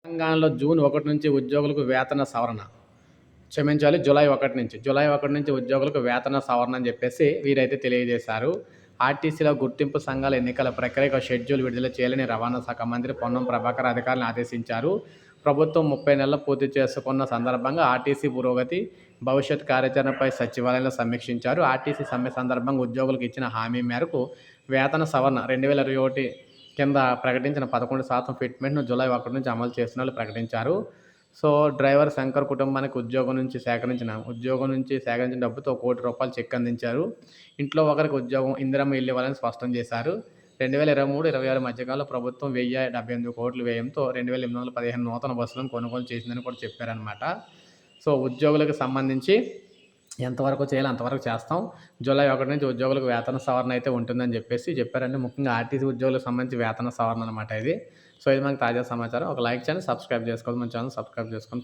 తెలంగాణలో జూన్ 1 నుంచి ఉద్యోగులకు వేతన సవరణ. క్షమించాలి, జూలై 1 నుంచి. జూలై 1 నుంచి ఉద్యోగులకు వేతన సవరణ అని చెప్పేసి వీరైతే తెలియజేశారు. ఆర్టీసీలో గుర్తింపు సంఘాల ఎన్నికల ప్రక్రియకు షెడ్యూల్ విడుదల చేయాలని రవాణా శాఖ మంత్రి పొన్నం ప్రభాకర్ అధికారులను ఆదేశించారు. ప్రభుత్వం 30 నెలలు పూర్తి చేసుకున్న సందర్భంగా ఆర్టీసీ పురోగతి, భవిష్యత్ కార్యాచరణపై సచివాలయంలో సమీక్షించారు. ఆర్టీసీ సమ్మె సందర్భంగా ఉద్యోగులకు ఇచ్చిన హామీ మేరకు వేతన సవరణ 2021 కింద ప్రకటించిన 11% ఫిట్మెంట్‌ను జూలై 1 నుంచి అమలు చేస్తున్నట్లు ప్రకటించారు. సో, డ్రైవర్ శంకర్ కుటుంబానికి ఉద్యోగం నుంచి సేకరించిన డబ్బుతో రూ. 1,00,00,000 చెక్ అందించారు. ఇంట్లో ఒకరికి ఉద్యోగం, ఇందిరమ్మ ఇల్లు ఇవ్వాలని స్పష్టం చేశారు. 2023-26 మధ్యకాలంలో ప్రభుత్వం 1,078 కోట్ల వ్యయంతో 2,815 నూతన బస్సులను కొనుగోలు చేసిందని కూడా చెప్పారనమాట. సో, ఉద్యోగులకు సంబంధించి ఎంతవరకు చేయాలో అంతవరకు చేస్తాం. జూలై 1 నుంచి ఉద్యోగులకు వేతన సవరణ అయితే ఉంటుందని చెప్పారండి. ముఖ్యంగా ఆర్టీసీ ఉద్యోగులకు సంబంధించి వేతన సవరణ అనమాట ఇది. సో, ఇది మనకు తాజా సమాచారం. ఒక లైక్ చేయండి, సబ్స్క్రైబ్ చేసుకోవాలి. మన ఛానల్ సబ్స్క్రైబ్ చేసుకొని